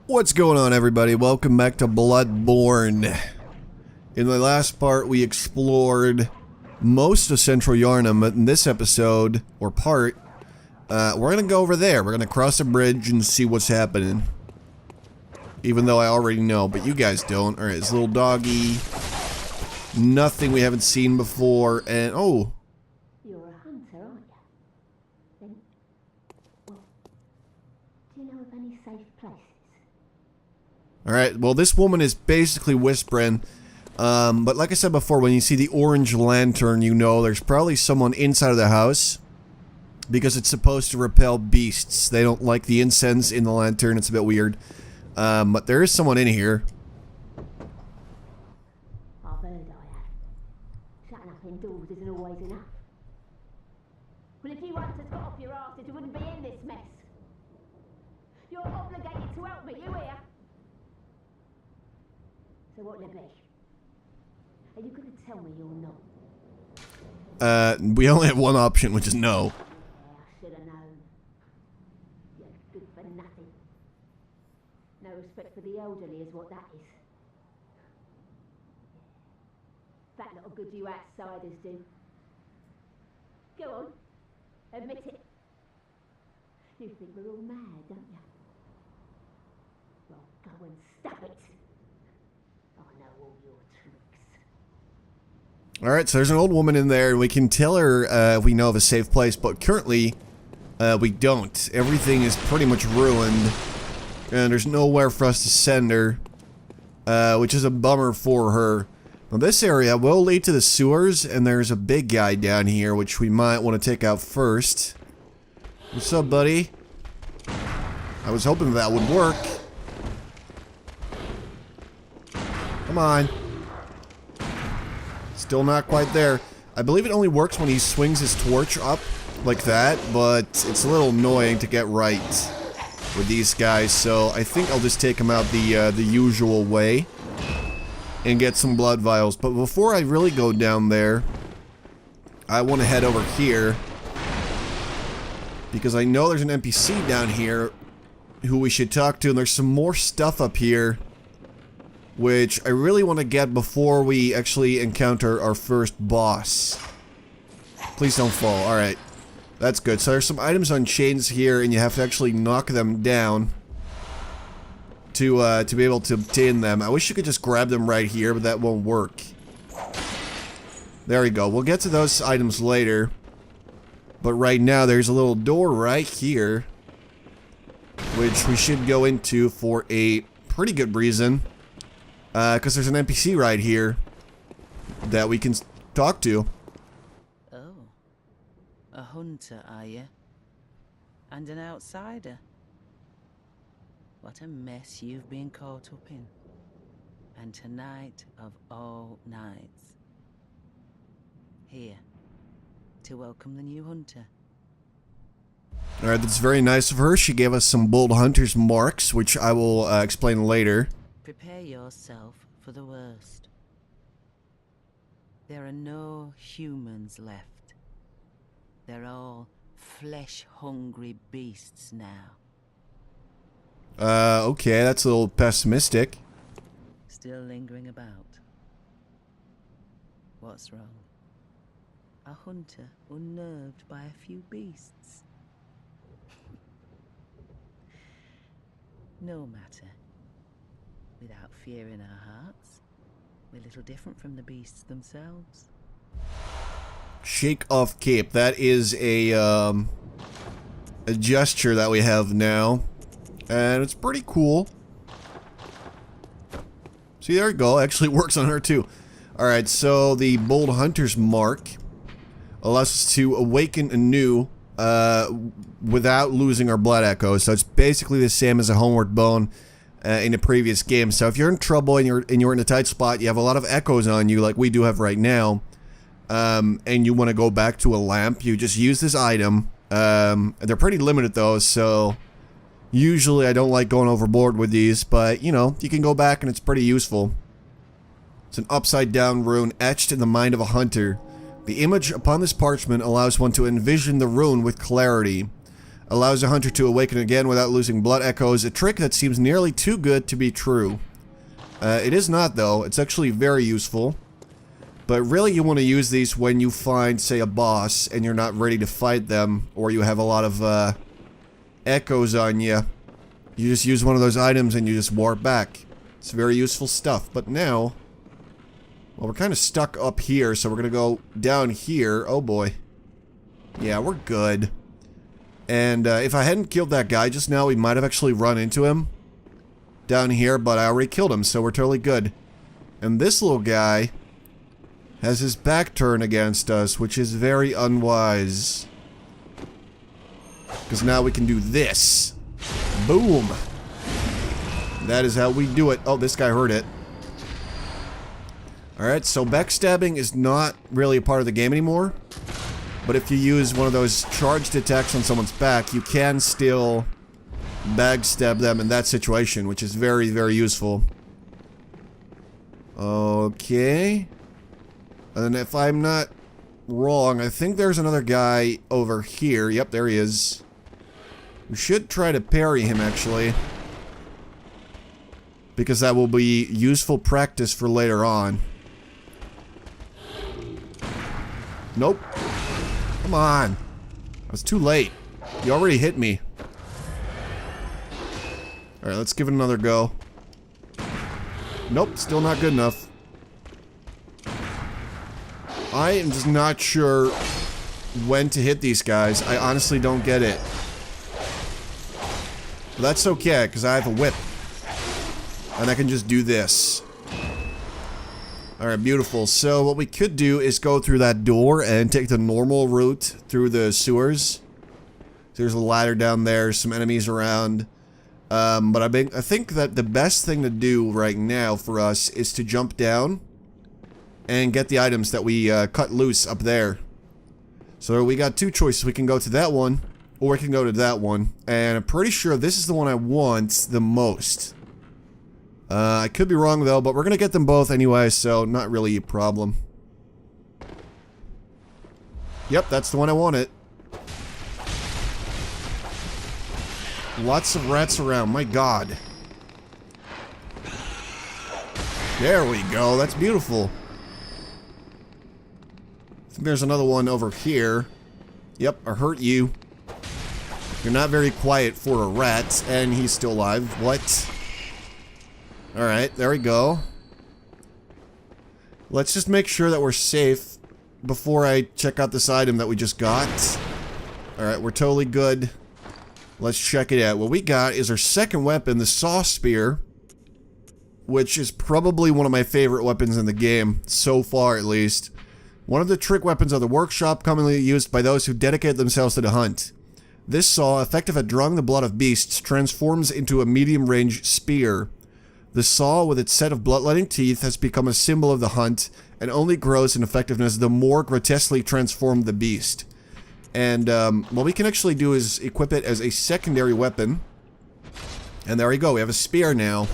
What's going on, everybody? Welcome back to Bloodborne. In the last part, we explored most of Central Yharnam, but in this episode, or part, we're gonna go over there. We're gonna cross a bridge and see what's happening. Even though I already know, but you guys don't. Alright, this little doggy. Nothing we haven't seen before, and oh. You're a hunter, aren't you? Then, well, do you know of any safe places? Alright, well, this woman is basically whispering. But like I said before, when you see the orange lantern, you know there's probably someone inside of the house. Because it's supposed to repel beasts. They don't like the incense in the lantern. It's a bit weird. But there is someone in here. I've heard I have. Shutting up indoors isn't always enough. Well, if you hunters got off your asses, you wouldn't be in this mess. You're obligated to help me, you hear? So what'll it be? Are you going to tell me you're not? We only have one option, which is no. Yeah, I should have known. You're good for nothing. No respect for the elderly is what that is. That lot of good you outsiders do. Go on, admit it. You think we're all mad, don't you? Well, go and stop it. I know all your tricks. Alright, so there's an old woman in there, and we can tell her if we know of a safe place, but currently, we don't. Everything is pretty much ruined, and there's nowhere for us to send her, which is a bummer for her. Now, this area will lead to the sewers, and there's a big guy down here, which we might want to take out first. What's up, buddy? I was hoping that would work. Come on. Still not quite there. I believe it only works when he swings his torch up like that, but it's a little annoying to get right with these guys, so I think I'll just take him out the usual way and get some blood vials. But before I really go down there, I want to head over here because I know there's an NPC down here who we should talk to, and there's some more stuff up here which I really want to get before we actually encounter our first boss. Please don't fall. Alright. That's good. So there's some items on chains here, and you have to actually knock them down to be able to obtain them. I wish you could just grab them right here, but that won't work. There we go. We'll get to those items later. But right now, there's a little door right here, which we should go into for a pretty good reason. Because there's an NPC right here that we can talk to. Oh, a hunter, are you? And an outsider? What a mess you've been caught up in. And tonight of all nights. Here, to welcome the new hunter. Alright, that's very nice of her. She gave us some bold hunter's marks, which I will explain later. Prepare yourself for the worst. There are no humans left. They're all flesh-hungry beasts now. Okay, that's a little pessimistic. Still lingering about. What's wrong? A hunter unnerved by a few beasts? No matter. Without fear in our hearts, we're little different from the beasts themselves. Shake off cape. That is a gesture that we have now, and it's pretty cool. See, there you go. Actually works on her too. Alright, so the bold hunter's mark allows us to awaken anew without losing our blood echoes. So it's basically the same as a homeward bone in a previous game. So if you're in trouble and you're in a tight spot, you have a lot of echoes on you like we do have right now, and you want to go back to a lamp, you just use this item. They're pretty limited though, so usually I don't like going overboard with these, but you know, you can go back and it's pretty useful. It's an upside down rune etched in the mind of a hunter. The image upon this parchment allows one to envision the rune with clarity. Allows a hunter to awaken again without losing blood echoes. A trick that seems nearly too good to be true. It is not, though. It's actually very useful. But really you want to use these when you find, say, a boss and you're not ready to fight them, or you have a lot of echoes on you. You just use one of those items and you just warp back. It's very useful stuff. But now, well, we're kind of stuck up here, so we're going to go down here. Oh boy. Yeah, we're good. And if I hadn't killed that guy just now, we might have actually run into him down here, but I already killed him, so we're totally good. And this little guy has his back turned against us, which is very unwise. Because now we can do this. Boom. That is how we do it. Oh, this guy heard it. Alright, so backstabbing is not really a part of the game anymore. But if you use one of those charged attacks on someone's back, you can still backstab them in that situation, which is very, very useful. Okay. And if I'm not wrong, I think there's another guy over here. Yep, there he is. We should try to parry him, actually. Because that will be useful practice for later on. Nope. Come on. I was too late. You already hit me. Alright, let's give it another go. Nope, still not good enough. I am just not sure when to hit these guys. I honestly don't get it. But that's okay, because I have a whip. And I can just do this. Alright, beautiful. So what we could do is go through that door and take the normal route through the sewers. There's a ladder down there, some enemies around. But I think that the best thing to do right now for us is to jump down and get the items that we cut loose up there. So we got two choices. We can go to that one, or we can go to that one. And I'm pretty sure this is the one I want the most. I could be wrong though, but we're gonna get them both anyway, so not really a problem. Yep, that's the one I wanted. Lots of rats around, my god. There we go, that's beautiful. I think there's another one over here. Yep, I hurt you. You're not very quiet for a rat, and he's still alive. What? Alright, there we go. Let's just make sure that we're safe before I check out this item that we just got. Alright, we're totally good. Let's check it out. What we got is our second weapon, the Saw Spear, which is probably one of my favorite weapons in the game, so far at least. One of the trick weapons of the workshop, commonly used by those who dedicate themselves to the hunt. This saw, effective at drawing the blood of beasts, transforms into a medium-range spear. The saw, with its set of bloodletting teeth, has become a symbol of the hunt, and only grows in effectiveness the more grotesquely transformed the beast. And what we can actually do is equip it as a secondary weapon. And there we go, we have a spear now.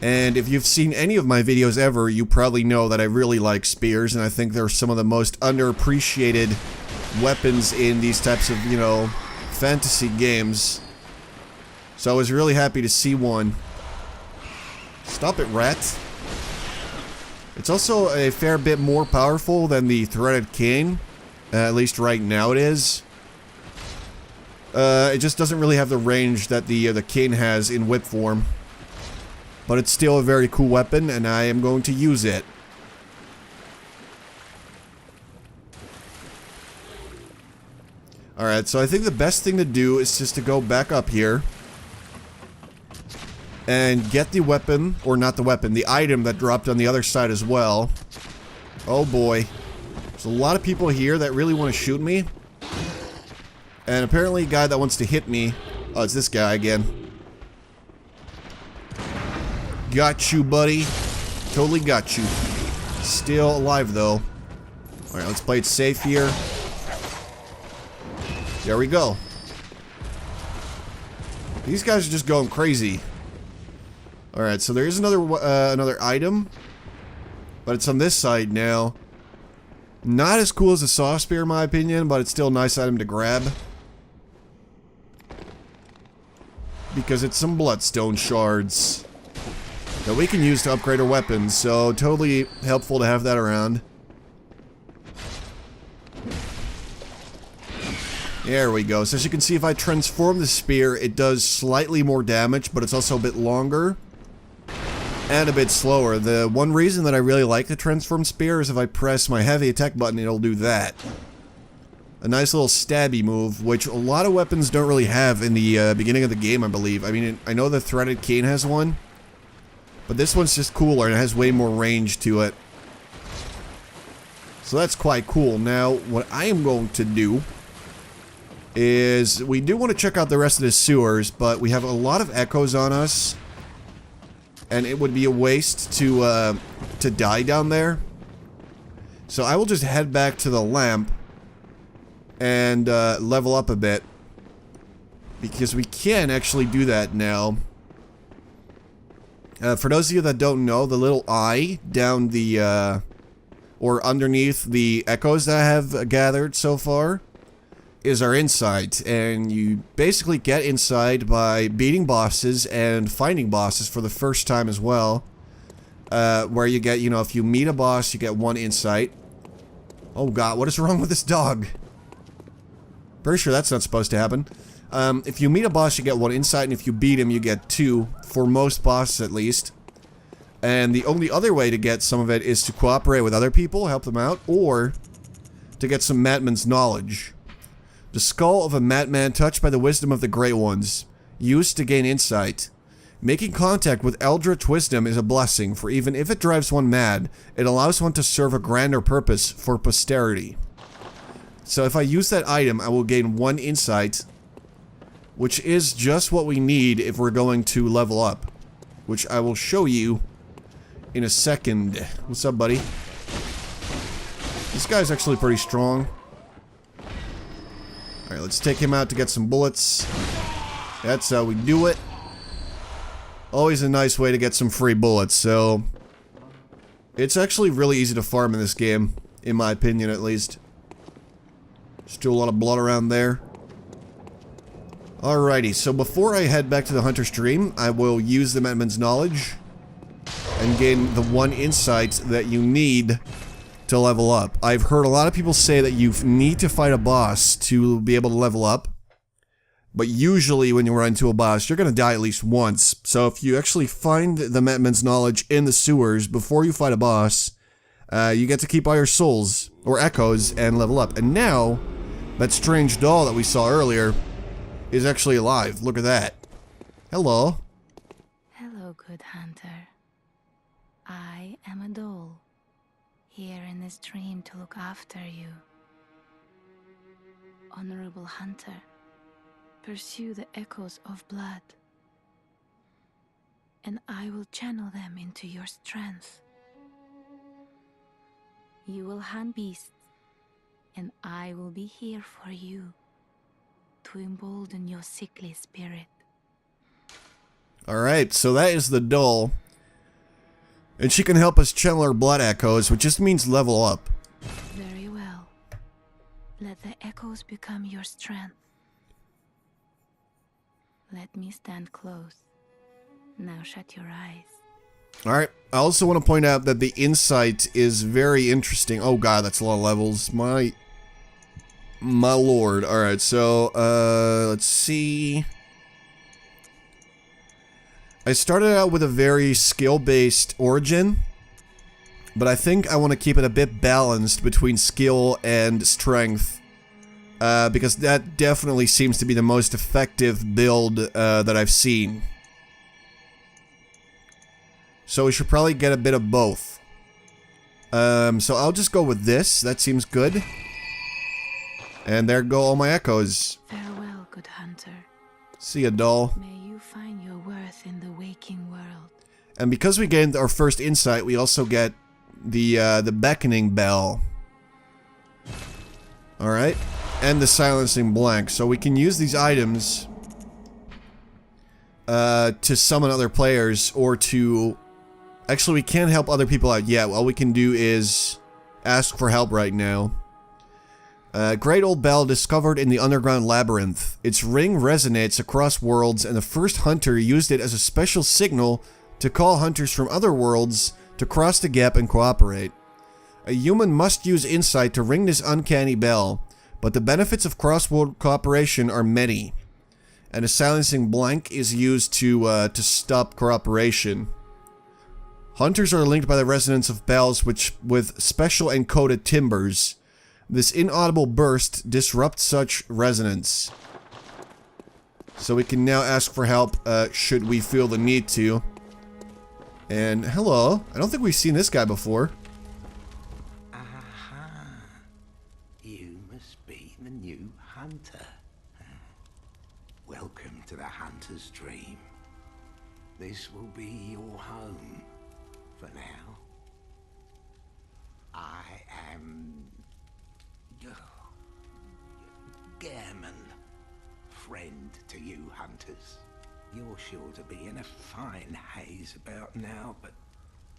And if you've seen any of my videos ever, you probably know that I really like spears, and I think they're some of the most underappreciated weapons in these types of, you know, fantasy games. So I was really happy to see one. Stop it, rat. It's also a fair bit more powerful than the threaded cane. At least right now it is. It just doesn't really have the range that the cane has in whip form. But it's still a very cool weapon, and I am going to use it. Alright, so I think the best thing to do is just to go back up here. And get the weapon, or not the weapon, the item that dropped on the other side as well. Oh boy. There's a lot of people here that really want to shoot me. And apparently a guy that wants to hit me. Oh, it's this guy again. Got you, buddy. Totally got you. Still alive, though. Alright, let's play it safe here. There we go. These guys are just going crazy. Alright, so there is another item. But it's on this side now. Not as cool as a saw spear in my opinion, but it's still a nice item to grab. because it's some bloodstone shards that we can use to upgrade our weapons, so totally helpful to have that around. There we go. So as you can see, if I transform the spear, it does slightly more damage, but it's also a bit longer and a bit slower. The one reason that I really like the transform spear is if I press my heavy attack button, it'll do that. A nice little stabby move, which a lot of weapons don't really have in the beginning of the game, I believe. I mean, I know the threaded cane has one, but this one's just cooler and it has way more range to it. So that's quite cool. Now, what I am going to do is we do want to check out the rest of the sewers, but we have a lot of echoes on us, and it would be a waste to die down there. So I will just head back to the lamp and level up a bit, because we can actually do that now. For those of you that don't know, the little eye down the or underneath the echoes that I have gathered so far is our insight, and you basically get inside by beating bosses and finding bosses for the first time as well, where you get, you know, if you meet a boss, you get 1 insight. Oh god, what is wrong with this dog? Pretty sure that's not supposed to happen. If you meet a boss, you get 1 insight, and if you beat him, you get 2, for most bosses at least. And the only other way to get some of it is to cooperate with other people, help them out, or to get some madman's knowledge. The skull of a madman touched by the wisdom of the Great Ones, used to gain insight. Making contact with eldritch wisdom is a blessing, for even if it drives one mad, it allows one to serve a grander purpose for posterity. So if I use that item, I will gain 1 insight, which is just what we need if we're going to level up, which I will show you in a second. What's up, buddy? This guy's actually pretty strong. Alright, let's take him out to get some bullets. That's how we do it. Always a nice way to get some free bullets, so it's actually really easy to farm in this game, in my opinion at least. Still a lot of blood around there. Alrighty, so before I head back to the Hunter's Dream, I will use the madman's knowledge and gain the 1 insight that you need to level up. I've heard a lot of people say that you need to fight a boss to be able to level up, but usually when you run into a boss, you're going to die at least once. So if you actually find the madman's knowledge in the sewers before you fight a boss, you get to keep all your souls, or echoes, and level up. And now, that strange doll that we saw earlier is actually alive. Look at that. Hello. Hello, good hunter. I am a doll, here in this dream to look after you. Honorable hunter, pursue the echoes of blood, and I will channel them into your strength. You will hunt beasts, and I will be here for you to embolden your sickly spirit. Alright, so that is the doll. And she can help us channel our blood echoes, which just means level up. Very well. Let the echoes become your strength. Let me stand close. Now shut your eyes. Alright, I also want to point out that the insight is very interesting. Oh god, that's a lot of levels. My lord. Alright, so, let's see. I started out with a very skill-based origin, but I think I want to keep it a bit balanced between skill and strength, because that definitely seems to be the most effective build that I've seen. So we should probably get a bit of both. So I'll just go with this. That seems good. And there go all my echoes. Farewell, good hunter. See ya, doll. May you find your worth in the waking world. And because we gained our first insight, we also get the beckoning bell. Alright. And the silencing blank. So we can use these items to summon other players, or to... Actually, we can't help other people out yet. All we can do is ask for help right now. Great old bell discovered in the underground labyrinth. Its ring resonates across worlds, and the first hunter used it as a special signal to call hunters from other worlds to cross the gap and cooperate. A human must use insight to ring this uncanny bell, but the benefits of cross-world cooperation are many, and a silencing blank is used to stop cooperation. Hunters are linked by the resonance of bells with special encoded timbers. This inaudible burst disrupts such resonance. So we can now ask for help should we feel the need to. And hello, I don't think we've seen this guy before. Aha, you must be the new hunter. Welcome to the hunter's dream. This will be your home for now. I am Gairman, friend to you hunters. You're sure to be in a fine haze about now, but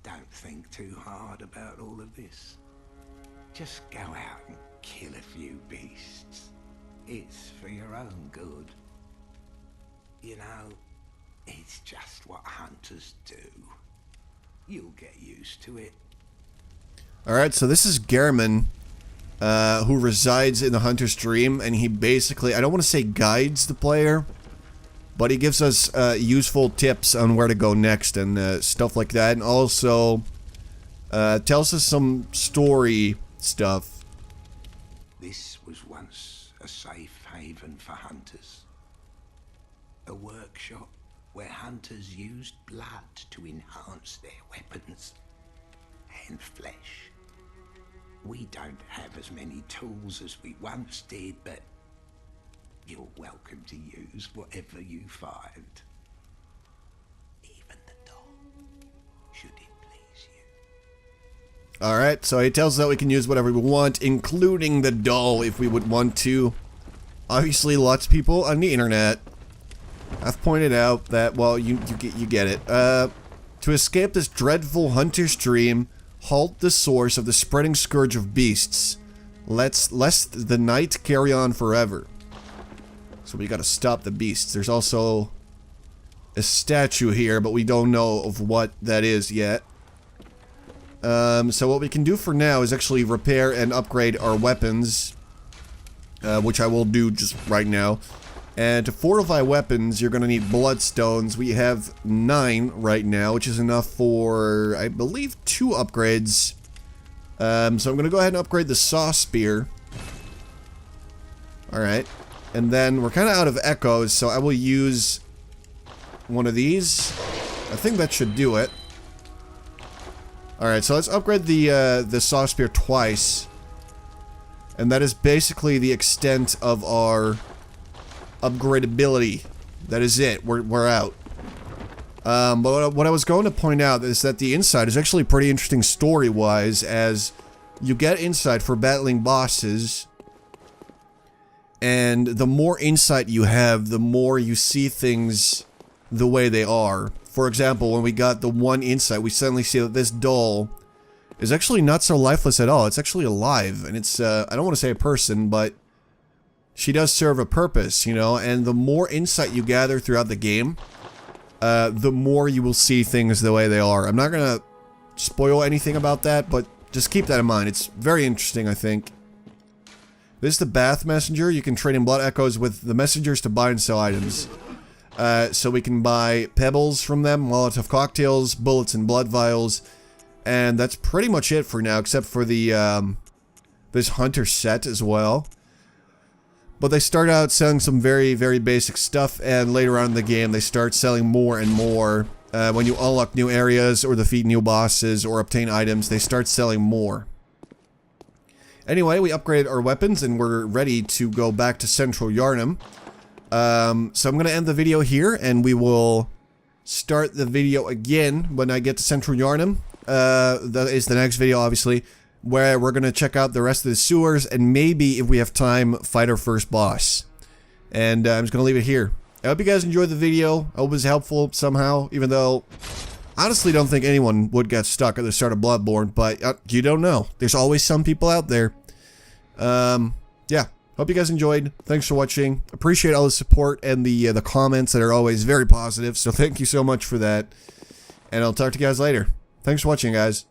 don't think too hard about all of this. Just go out and kill a few beasts. It's for your own good. You know, it's just what hunters do. You'll get used to it. Alright, so this is Gairman, who resides in the Hunter's Dream, and he basically, I don't want to say guides the player, but he gives us useful tips on where to go next and stuff like that, and also tells us some story stuff. This was once a safe haven for hunters. A workshop where hunters used blood to enhance their weapons and flesh. We don't have as many tools as we once did, but you're welcome to use whatever you find. Even the doll, should it please you. Alright, so he tells us that we can use whatever we want, including the doll if we would want to. Obviously, lots of people on the internet have pointed out that, well, you get it. To escape this dreadful hunter's dream, halt the source of the spreading scourge of beasts, lest the night carry on forever. So we gotta stop the beasts. There's also a statue here, but we don't know of what that is yet. So what we can do for now is actually repair and upgrade our weapons, which I will do just right now. And to fortify weapons, you're going to need bloodstones. We have 9 right now, which is enough for, I believe, 2 upgrades. So I'm going to go ahead and upgrade the saw spear. Alright. And then we're kind of out of echoes, so I will use one of these. I think that should do it. Alright, so let's upgrade the saw spear twice. And that is basically the extent of our upgradability. That is it. We're out. But what I was going to point out is that the inside is actually pretty interesting story-wise, as you get insight for battling bosses, and the more insight you have, the more you see things the way they are. For example, when we got the 1 insight, we suddenly see that this doll is actually not so lifeless at all. It's actually alive, and it's, I don't want to say a person, but she does serve a purpose, you know, and the more insight you gather throughout the game, the more you will see things the way they are. I'm not gonna spoil anything about that, but just keep that in mind. It's very interesting, I think. This is the Bath Messenger. You can trade in blood echoes with the messengers to buy and sell items. So we can buy pebbles from them, Molotov cocktails, bullets, and blood vials. And that's pretty much it for now, except for the this hunter set as well. But they start out selling some very, very basic stuff, and later on in the game they start selling more and more. When you unlock new areas, or defeat new bosses, or obtain items, they start selling more. Anyway, we upgraded our weapons, and we're ready to go back to Central Yharnam. So I'm going to end the video here, and we will start the video again when I get to Central Yharnam. That is the next video, obviously, where we're going to check out the rest of the sewers, and maybe, if we have time, fight our first boss. And I'm just going to leave it here. I hope you guys enjoyed the video. I hope it was helpful somehow, even though I honestly don't think anyone would get stuck at the start of Bloodborne, but you don't know. There's always some people out there. yeah, hope you guys enjoyed. Thanks for watching. Appreciate all the support and the comments that are always very positive. So thank you so much for that. And I'll talk to you guys later. Thanks for watching, guys.